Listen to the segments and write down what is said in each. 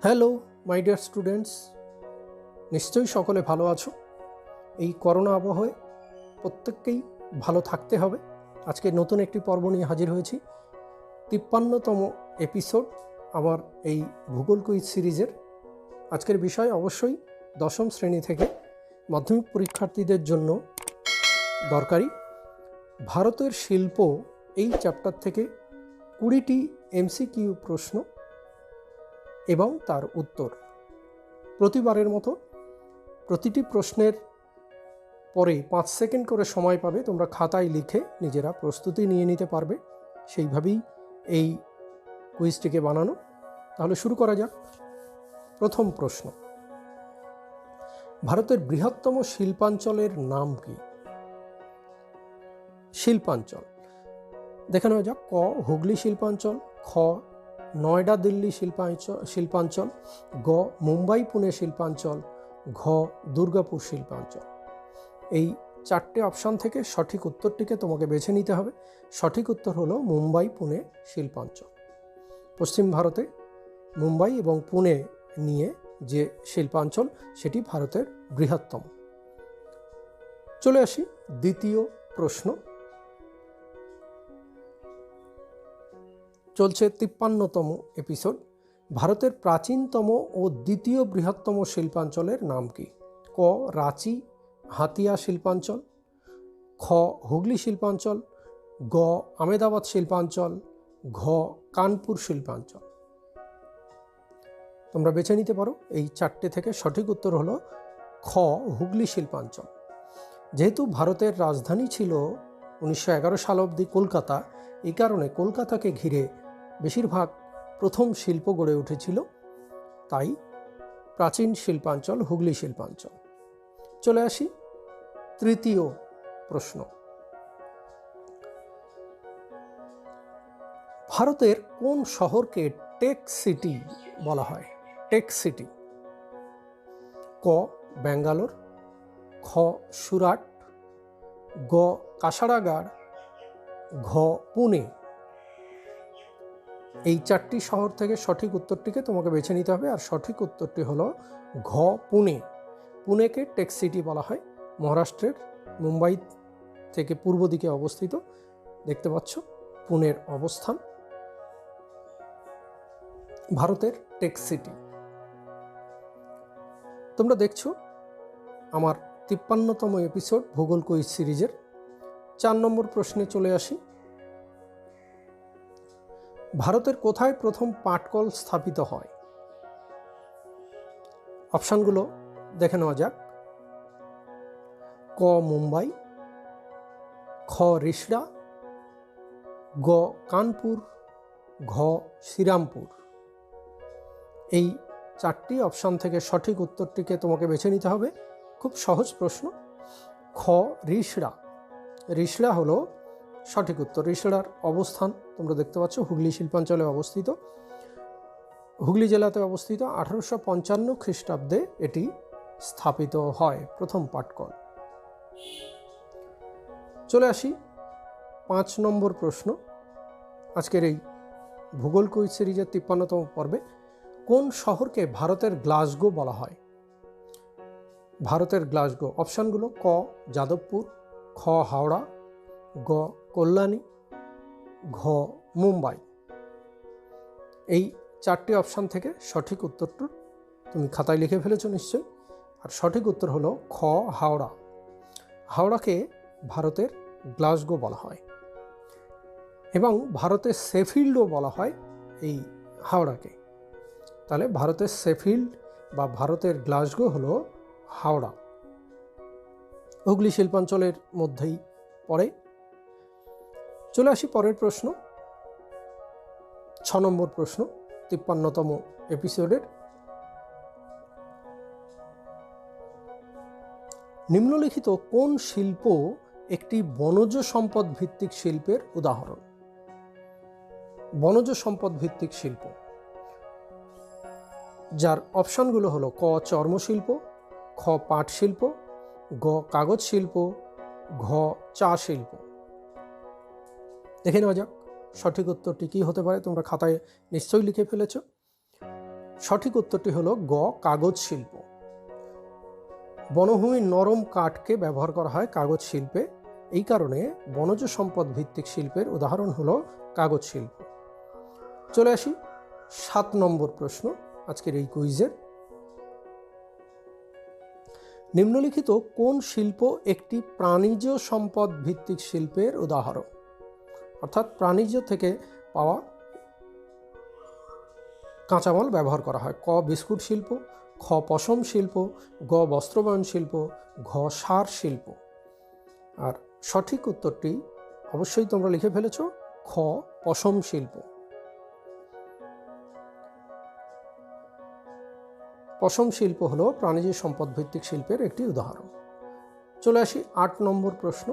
Hello my dear students, নিশ্চয়ই সকলে ভালো আছো। এই করোনা আবহে প্রত্যেককেই ভালো থাকতে হবে। আজকে নতুন একটি পর্ব নিয়ে হাজির হয়েছি, 53তম এপিসোড আমার এই ভূগোল কুইজ সিরিজের। আজকের বিষয় অবশ্যই দশম শ্রেণী থেকে মাধ্যমিক পরীক্ষার্থীদের জন্য দরকারি। ভারতের শিল্প এই চ্যাপ্টার থেকে 20টি এমসিকিউ প্রশ্ন এবং তার উত্তর। প্রতিবারের মতো প্রতিটি প্রশ্নের পরে 5 সেকেন্ড করে সময় পাবে, তোমরা খাতায় লিখে নিজেরা প্রস্তুতি নিয়ে নিতে পারবে। সেইভাবেই এই কুইজটিকে বানানো। তাহলে শুরু করা যাক। প্রথম প্রশ্ন, ভারতের বৃহত্তম শিল্পাঞ্চলের নাম কি? শিল্পাঞ্চল দেখে নেওয়া যাক। ক হুগলি শিল্পাঞ্চল, খ নয়ডা দিল্লি শিল্পাঞ্চল, গ মুম্বাই পুনে শিল্পাঞ্চল, ঘ দুর্গাপুর শিল্পাঞ্চল। এই 4টে অপশান থেকে সঠিক উত্তরটিকে তোমাকে বেছে নিতে হবে। সঠিক উত্তর হলো মুম্বাই পুনে শিল্পাঞ্চল। পশ্চিম ভারতে মুম্বাই এবং পুনে নিয়ে যে শিল্পাঞ্চল সেটি ভারতের বৃহত্তম। চলে আসি দ্বিতীয় প্রশ্ন। চলছে 53তম এপিসোড। ভারতের প্রাচীনতম ও দ্বিতীয় বৃহত্তম শিল্পাঞ্চলের নাম কি? ক রাঁচি হাতিয়া শিল্পাঞ্চল, খ হুগলি শিল্পাঞ্চল, গ আমেদাবাদ শিল্পাঞ্চল, ঘ কানপুর শিল্পাঞ্চল। তোমরা বেছে নিতে পারো। এই 4টে থেকে সঠিক উত্তর হলো খ হুগলি শিল্পাঞ্চল। যেহেতু ভারতের রাজধানী ছিল 1911 সাল অবধি কলকাতা, এই কারণে কলকাতাকে ঘিরে বেশিরভাগ প্রথম শিল্প গড়ে উঠেছিল, তাই প্রাচীন শিল্পাঞ্চল হুগলি শিল্পাঞ্চল। চলে আসি তৃতীয় প্রশ্ন। ভারতের কোন শহরকে টেক সিটি বলা হয়? Take city. ক ব্যাঙ্গালোর, খ সুরাট, গ কাসারাগাড়, ঘ পুনে। এই 4টি শহর থেকে সঠিক উত্তরটিকে তোমাকে বেছে নিতে হবে, আর সঠিক উত্তরটি হলো ঘ পুনে। পুনেকে টেক সিটি বলা হয়। মহারাষ্ট্রের মুম্বাই থেকে পূর্ব দিকে অবস্থিত। দেখতে পাচ্ছ পুনের অবস্থান। ভারতের টেক সিটি। তোমরা দেখছো আমার 53তম এপিসোড ভূগোল কুইজ সিরিজের 4 নম্বর প্রশ্নে চলে আসি। ভারতের কোথায় প্রথম পাটকল স্থাপিত হয়? অপশানগুলো দেখে নেওয়া যাক। ক মুম্বাই, খ রিষড়া, গ কানপুর, ঘ শ্রীরামপুর। এই 4টি অপশান থেকে সঠিক উত্তরটিকে তোমাকে বেছে নিতে হবে। খুব সহজ প্রশ্ন। খ রিষড়া। রিষড়া হলো সঠিক উত্তর। রিষড়ার অবস্থান তোমরা দেখতে পাচ্ছ হুগলি শিল্পাঞ্চলে অবস্থিত, হুগলি জেলাতে অবস্থিত। 1855 খ্রিস্টাব্দে এটি স্থাপিত হয় প্রথম পাটকল। চলে আসি 5 নম্বর প্রশ্ন আজকের এই ভূগোল কুইজ সিরিজের 53তম পর্বে। কোন শহরকে ভারতের গ্লাসগো বলা হয়? ভারতের গ্লাসগো। অপশানগুলো ক যাদবপুর, খ হাওড়া, গ কল্যাণী, ঘ মুম্বাই। এই 4টি অপশান থেকে সঠিক উত্তরটা তুমি খাতায় লিখে ফেলেছো নিশ্চয়ই। আর সঠিক উত্তর হলো খ হাওড়া। হাওড়াকে ভারতের গ্লাসগো বলা হয় এবং ভারতের শেফিল্ডও বলা হয় এই হাওড়াকে। তাহলে ভারতের শেফিল্ড বা ভারতের গ্লাসগো হলো হাওড়া। হুগলি শিল্পাঞ্চলের মধ্যেই পড়ে। চলে আসি পরের প্রশ্ন। 6 নম্বর প্রশ্ন 53তম এপিসোডের। নিম্নলিখিত কোন শিল্প একটি বনজ সম্পদ ভিত্তিক শিল্পের উদাহরণ? বনজ সম্পদ ভিত্তিক শিল্প, যার অপশানগুলো হলো ক চর্মশিল্প, খ পাট শিল্প, গ কাগজ শিল্প, ঘ চা শিল্প। দেখে নেওয়া যাক সঠিক উত্তরটি কী হতে পারে। তোমরা খাতায় নিশ্চয়ই লিখে ফেলেছ। সঠিক উত্তরটি হলো গ, কাগজ শিল্প। বনভূমির নরম কাঠকে ব্যবহার করা হয় কাগজ শিল্পে, এই কারণে বনজ সম্পদ ভিত্তিক শিল্পের উদাহরণ হলো কাগজ শিল্প। চলে আসি 7 নম্বর প্রশ্ন আজকের এই কুইজের। নিম্নলিখিত কোন শিল্প একটি প্রাণীজ সম্পদ ভিত্তিক শিল্পের উদাহরণ? অর্থাৎ প্রাণীজ থেকে পাওয়া কাঁচামাল ব্যবহার করা হয়। ক, বিস্কুট শিল্প, খ, পশম শিল্প, গ, বস্ত্রবয়ন শিল্প, ঘ, সার শিল্প। আর সঠিক উত্তরটি অবশ্যই তোমরা লিখে ফেলেছ, খ, পশম শিল্প। পশম শিল্প হলো প্রাণীজ সম্পদ ভিত্তিক শিল্পের একটি উদাহরণ। চলে আসি 8 নম্বর প্রশ্ন।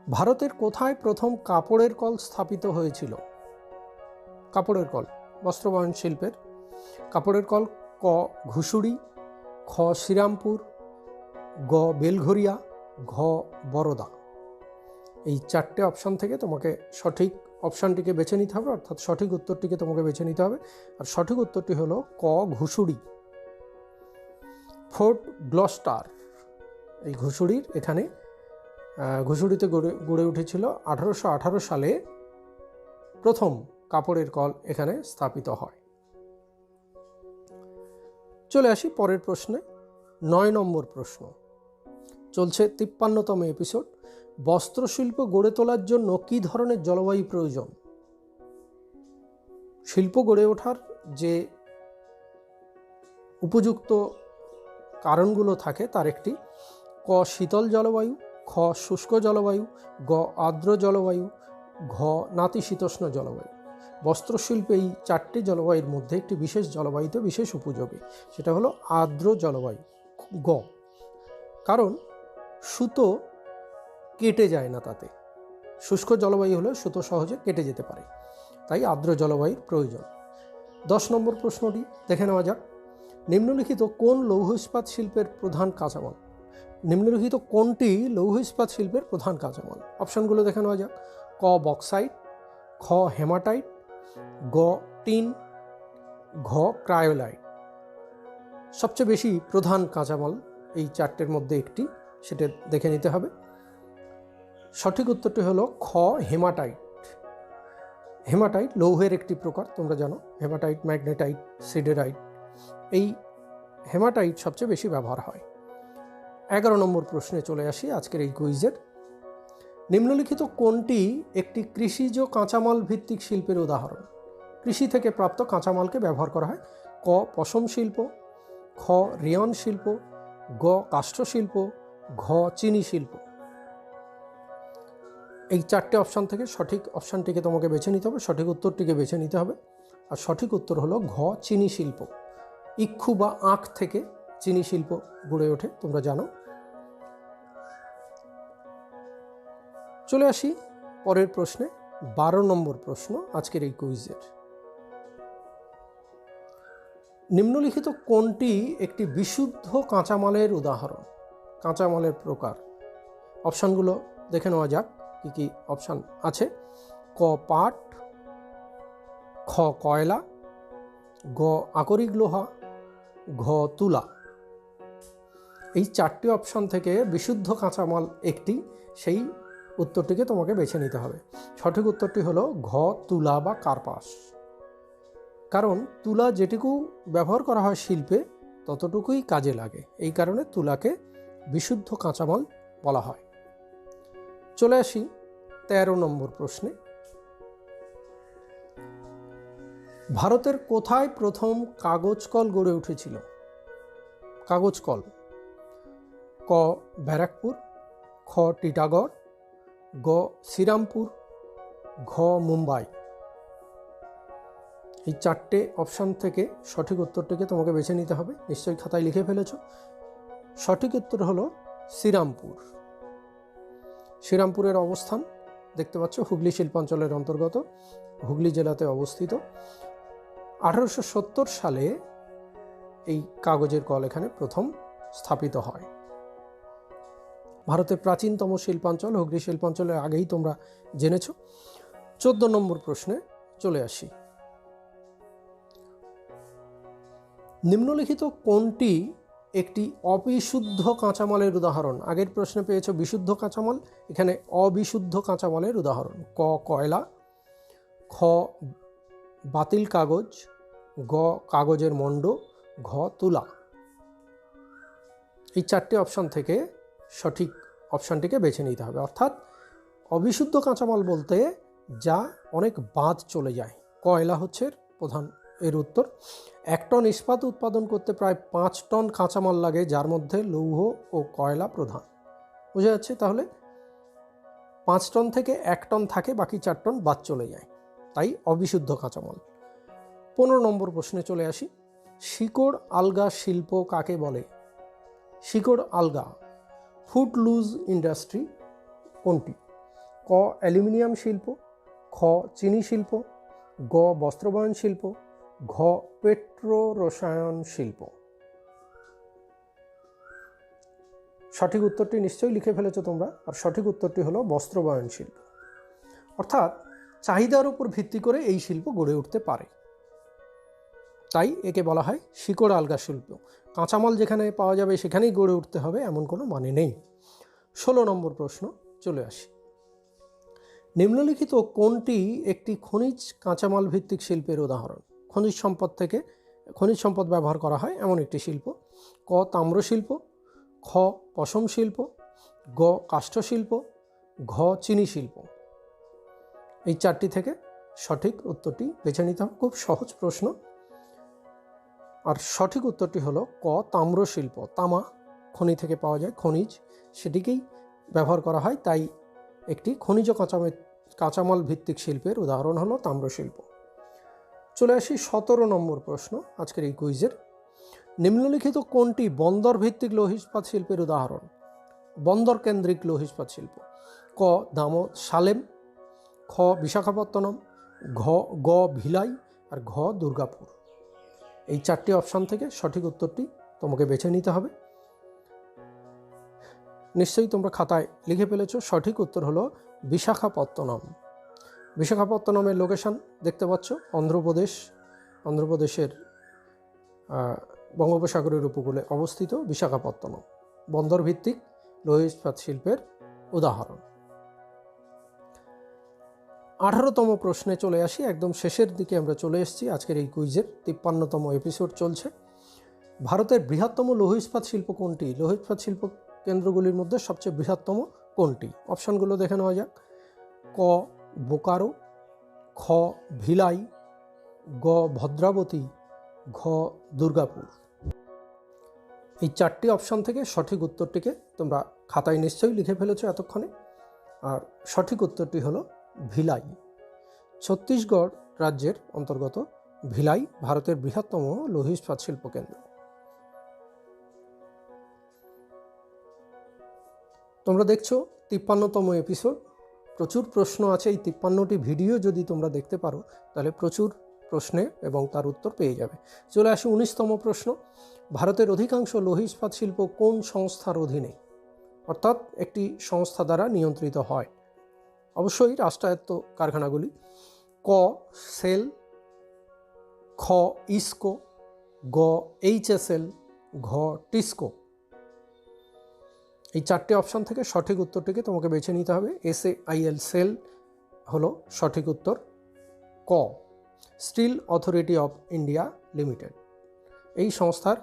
ভারতের কোথায় প্রথম কাপড়ের কল স্থাপিত হয়েছিল? কাপড়ের কল, বস্ত্রবয়ন শিল্পের কাপড়ের কল। ক, ঘুষুড়ি, খ, শ্রীরামপুর, গ, বেলঘরিয়া, ঘ, বরোদা। এই 4টে অপশান থেকে তোমাকে সঠিক অপশানটিকে বেছে নিতে হবে, অর্থাৎ সঠিক উত্তরটিকে তোমাকে বেছে নিতে হবে। আর সঠিক উত্তরটি হলো ক, ঘুষুড়ি। ফোর্ট গ্লস্টার, এই ঘুষুড়ির এখানে ঘুষুড়িতে গড়ে উঠেছিল 1818 সালে প্রথম কাপড়ের কল এখানে স্থাপিত হয়। চলে আসি পরের প্রশ্নে, 9 নম্বর প্রশ্ন। চলছে 53তম এপিসোড। বস্ত্রশিল্প গড়ে তোলার জন্য কী ধরনের জলবায়ু প্রয়োজন? শিল্প গড়ে ওঠার যে উপযুক্ত কারণগুলো থাকে তার একটি। ক, শীতল জলবায়ু, খ, শুষ্ক জলবায়ু, গ, আর্দ্র জলবায়ু, ঘ, নাতিশীতোষ্ণ জলবায়ু। বস্ত্রশিল্প এই 4টি জলবায়ুর মধ্যে একটি বিশেষ জলবায়ুতে বিশেষ উপযোগী, সেটা হলো আর্দ্র জলবায়ু। গ, কারণ সুতো কেটে যায় না তাতে। শুষ্ক জলবায়ু হলে সুতো সহজে কেটে যেতে পারে, তাই আর্দ্র জলবায়ুর প্রয়োজন। 10 নম্বর প্রশ্নটি দেখে নেওয়া যাক। নিম্নলিখিত কোন লৌহ ইস্পাত শিল্পের প্রধান কাঁচামাল? নিম্নলিখিত কোনটি লৌহ ইস্পাত শিল্পের প্রধান কাঁচামাল? অপশানগুলো দেখে নেওয়া যাক। ক, বক্সাইট, খ, হেমাটাইট, গ, টিন, ঘ, ক্রায়োলাইট। সবচেয়ে বেশি প্রধান কাঁচামাল এই 4টের মধ্যে একটি, সেটা দেখে নিতে হবে। সঠিক উত্তরটি হলো খ, হেমাটাইট। হেমাটাইট লৌহের একটি প্রকার, তোমরা জানো। হেমাটাইট, ম্যাগনেটাইট, সিডেরাইট, এই হেমাটাইট সবচেয়ে বেশি ব্যবহার হয়। 11 নম্বর প্রশ্নে চলে আসি আজকের এই কুইজের। নিম্নলিখিত কোনটি একটি কৃষিজ কাঁচামাল ভিত্তিক শিল্পের উদাহরণ? কৃষি থেকে প্রাপ্ত কাঁচামালকে ব্যবহার করা হয়। ক, পশম শিল্প, খ, রেয়ন শিল্প, গ, কাষ্ঠ শিল্প, ঘ, চিনি শিল্প। এই 4টে অপশান থেকে সঠিক অপশানটিকে তোমাকে বেছে নিতে হবে, সঠিক উত্তরটিকে বেছে নিতে হবে। আর সঠিক উত্তর হলো ঘ, চিনি শিল্প। ইক্ষু বা আখ থেকে চিনি শিল্প গড়ে ওঠে, তোমরা জানো। চলে আসি পরের প্রশ্নে, 12 নম্বর প্রশ্ন আজকের এই কুইজের। নিম্নলিখিত কোনটি একটি বিশুদ্ধ কাঁচামালের উদাহরণ? কাঁচামালের প্রকার। অপশানগুলো দেখে নেওয়া যাক কী কী অপশান আছে। ক, পাট, খ, কয়লা, গ, আকরিক লোহা, ঘ, তুলা। এই 4টি অপশান থেকে বিশুদ্ধ কাঁচামাল একটি, সেই উত্তরটিকে তোমাকে বেছে নিতে হবে। সঠিক উত্তরটি হলো ঘ, তুলা বা কার্পাস। কারণ তুলা যেটুকু ব্যবহার করা হয় শিল্পে ততটুকুই কাজে লাগে, এই কারণে তুলাকে বিশুদ্ধ কাঁচামাল বলা হয়। চলে আসি 13 নম্বর প্রশ্নে। ভারতের কোথায় প্রথম কাগজ কল গড়ে উঠেছিল? কাগজ কল। ক, ব্যারাকপুর, খ, টিটাগড়, গ, শ্রীরামপুর, ঘ, মুম্বাই। এই 4টে অপশান থেকে সঠিক উত্তরটিকে তোমাকে বেছে নিতে হবে। নিশ্চয়ই খাতায় লিখে ফেলেছ। সঠিক উত্তর হলো শ্রীরামপুর। শ্রীরামপুরের অবস্থান দেখতে পাচ্ছ হুগলি শিল্পাঞ্চলের অন্তর্গত, হুগলি জেলাতে অবস্থিত। 1870 সালে এই কাগজের কল এখানে প্রথম স্থাপিত হয়। ভারতের প্রাচীনতম শিল্পাঞ্চল হুগলি শিল্পাঞ্চলের আগেই তোমরা জেনেছ। 14 নম্বর প্রশ্নে চলে আসি। নিম্নলিখিত কোনটি একটি অবিশুদ্ধ কাঁচামালের উদাহরণ? আগের প্রশ্নে পেয়েছো বিশুদ্ধ কাঁচামাল, এখানে অবিশুদ্ধ কাঁচামালের উদাহরণ। ক কয়লা, খ বাতিল কাগজ, গ কাগজের মণ্ড, ঘ তুলা। এই চারটি অপশান থেকে সঠিক অপশানটিকে বেছে নিতে হবে। অর্থাৎ অবিশুদ্ধ কাঁচামাল বলতে যা অনেক বাদ চলে যায়, কয়লা হচ্ছে প্রধান এর উত্তর। 1 টন ইস্পাত উৎপাদন করতে প্রায় 5 টন কাঁচামাল লাগে, যার মধ্যে লৌহ ও কয়লা প্রধান। বুঝা যাচ্ছে? তাহলে 5 টন থেকে 1 টন থাকে, বাকি 4 টন বাদ চলে যায়, তাই অবিশুদ্ধ কাঁচামাল। 15 নম্বর প্রশ্নে চলে আসি। শিকড় আলগা শিল্প কাকে বলে? শিকড় আলগা ফুড লুজ ইন্ডাস্ট্রি কোনটি? ক অ্যালুমিনিয়াম শিল্প, খ চিনি শিল্প, গ বস্ত্রবয়ন শিল্প, ঘ পেট্রো রসায়ন শিল্প। সঠিক উত্তরটি নিশ্চয়ই লিখে ফেলেছো তোমরা, আর সঠিক উত্তরটি হলো বস্ত্রবয়ন শিল্প। অর্থাৎ চাহিদার উপর ভিত্তি করে এই শিল্প গড়ে উঠতে পারে, তাই একে বলা হয় শিকড় আলগা শিল্প। কাঁচামাল যেখানে পাওয়া যাবে সেখানেই গড়ে উঠতে হবে এমন কোনো মানে নেই। 16 নম্বর প্রশ্ন চলে আসি। নিম্নলিখিত কোনটি একটি খনিজ কাঁচামাল ভিত্তিক শিল্পের উদাহরণ? খনিজ সম্পদ ব্যবহার করা হয় এমন একটি শিল্প। ক তাম্র শিল্প, খ পশম শিল্প, গ কাষ্ঠ শিল্প, ঘ চিনি শিল্প। এই চারটি থেকে সঠিক উত্তরটি বেছে নিতে হবে। খুব সহজ প্রশ্ন, আর সঠিক উত্তরটি হলো ক তাম্র শিল্প। তামা খনি থেকে পাওয়া যায়, খনিজ, সেটিকেই ব্যবহার করা হয়, তাই একটি খনিজ কাঁচামাল ভিত্তিক শিল্পের উদাহরণ হলো তাম্র শিল্প। চলে আসি 17 নম্বর প্রশ্ন আজকের এই কুইজের। নিম্নলিখিত কোনটি বন্দর ভিত্তিক লৌহ ইস্পাত শিল্পের উদাহরণ? বন্দর কেন্দ্রিক লৌহ ইস্পাত শিল্প। ক সালেম, খ বিশাখাপত্তনম, গ ভিলাই, আর ঘ দুর্গাপুর। এই চারটি অপশান থেকে সঠিক উত্তরটি তোমাকে বেছে নিতে হবে। নিশ্চয়ই তোমরা খাতায় লিখে ফেলেছো। সঠিক উত্তর হলো বিশাখাপত্তনম। বিশাখাপত্তনমের লোকেশন দেখতে পাচ্ছ, অন্ধ্রপ্রদেশের বঙ্গোপসাগরের উপকূলে অবস্থিত বিশাখাপত্তনম বন্দর ভিত্তিক লৌহ ইস্পাত শিল্পের উদাহরণ। 18তম প্রশ্নে চলে আসি। একদম শেষের দিকে আমরা চলে এসেছি আজকের এই কুইজের। 53তম এপিসোড চলছে। ভারতের বৃহত্তম লৌহ ইস্পাত শিল্প কোনটি? লৌহ ইস্পাত শিল্প কেন্দ্রগুলির মধ্যে সবচেয়ে বৃহত্তম কোনটি? অপশানগুলো দেখে নেওয়া যাক। ক বোকারো, খ ভিলাই, গ ভদ্রাবতী, ঘ দুর্গাপুর। এই চারটি অপশান থেকে সঠিক উত্তরটিকে তোমরা খাতায় নিশ্চয়ই লিখে ফেলেছো এতক্ষণে, আর সঠিক উত্তরটি হলো ভিলাই। ছত্তিশগড় রাজ্যের অন্তর্গত ভিলাই ভারতের বৃহত্তম লৌহ ইস্পাত শিল্প কেন্দ্র। তোমরা দেখছো 53তম এপিসোড। প্রচুর প্রশ্ন আছে। এই 53টি ভিডিও যদি তোমরা দেখতে পারো তাহলে প্রচুর প্রশ্নে এবং তার উত্তর পেয়ে যাবে। চলে আসি 19তম প্রশ্ন। ভারতের অধিকাংশ লৌহ ইস্পাত শিল্প কোন সংস্থার অধীনে? অর্থাৎ একটি সংস্থা দ্বারা নিয়ন্ত্রিত হয়, অবশ্যই রাষ্ট্রায়ত্ত কারখানাগুলি। ক সেল, খ ইস্কো, গ HSL, ঘ টিস্কো। এই চারটি অপশান থেকে সঠিক উত্তরটিকে তোমাকে বেছে নিতে হবে। SAIL সেল হলো সঠিক উত্তর। ক স্টিল অথরিটি অফ ইন্ডিয়া লিমিটেড। এই সংস্থার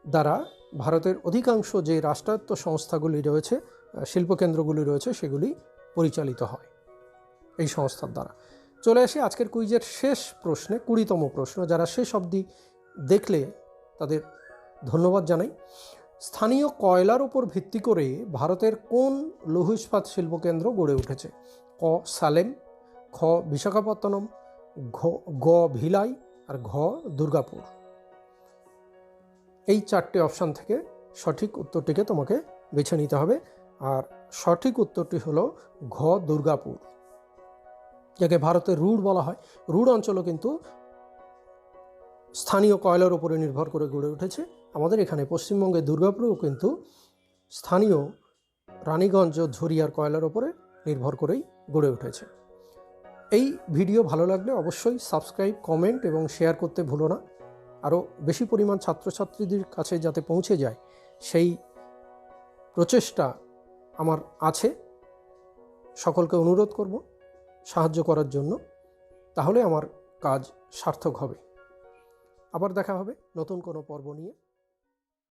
দ্বারা ভারতের অধিকাংশ যে রাষ্ট্রায়ত্ত সংস্থাগুলি রয়েছে, শিল্পকেন্দ্রগুলি রয়েছে, সেগুলি পরিচালিত হয় এই সংস্থার দ্বারা। চলে আসি আজকের কুইজের শেষ প্রশ্নে, 20তম প্রশ্ন। যারা শেষ অবধি দেখলে তাদের ধন্যবাদ জানাই। স্থানীয় কয়লার উপর ভিত্তি করে ভারতের কোন লৌহ ইস্পাত শিল্পকেন্দ্র গড়ে উঠেছে? ক সালেম, খ বিশাখাপত্তনম, গ ভিলাই, আর ঘ দুর্গাপুর। এই চারটি অপশান থেকে সঠিক উত্তরটিকে তোমাকে বেছে নিতে হবে, আর সঠিক উত্তরটি হলো ঘ দুর্গাপুর, যাকে ভারতের রুড় বলা হয়। রুড় অঞ্চলও কিন্তু স্থানীয় কয়লার উপরে নির্ভর করে গড়ে উঠেছে। আমাদের এখানে পশ্চিমবঙ্গে দুর্গাপুরেও কিন্তু স্থানীয় রানীগঞ্জ ও ঝরিয়ার কয়লার উপরে নির্ভর করেই গড়ে উঠেছে। এই ভিডিও ভালো লাগলে অবশ্যই সাবস্ক্রাইব, কমেন্ট এবং শেয়ার করতে ভুলো না। আরও বেশি পরিমাণ ছাত্রছাত্রীদের কাছে যাতে পৌঁছে যায় সেই প্রচেষ্টা আমার আছে। সকলকে অনুরোধ করব সাহায্য করার জন্য, তাহলে আমার কাজ সার্থক হবে। আবার দেখা হবে নতুন কোনো পর্ব নিয়ে।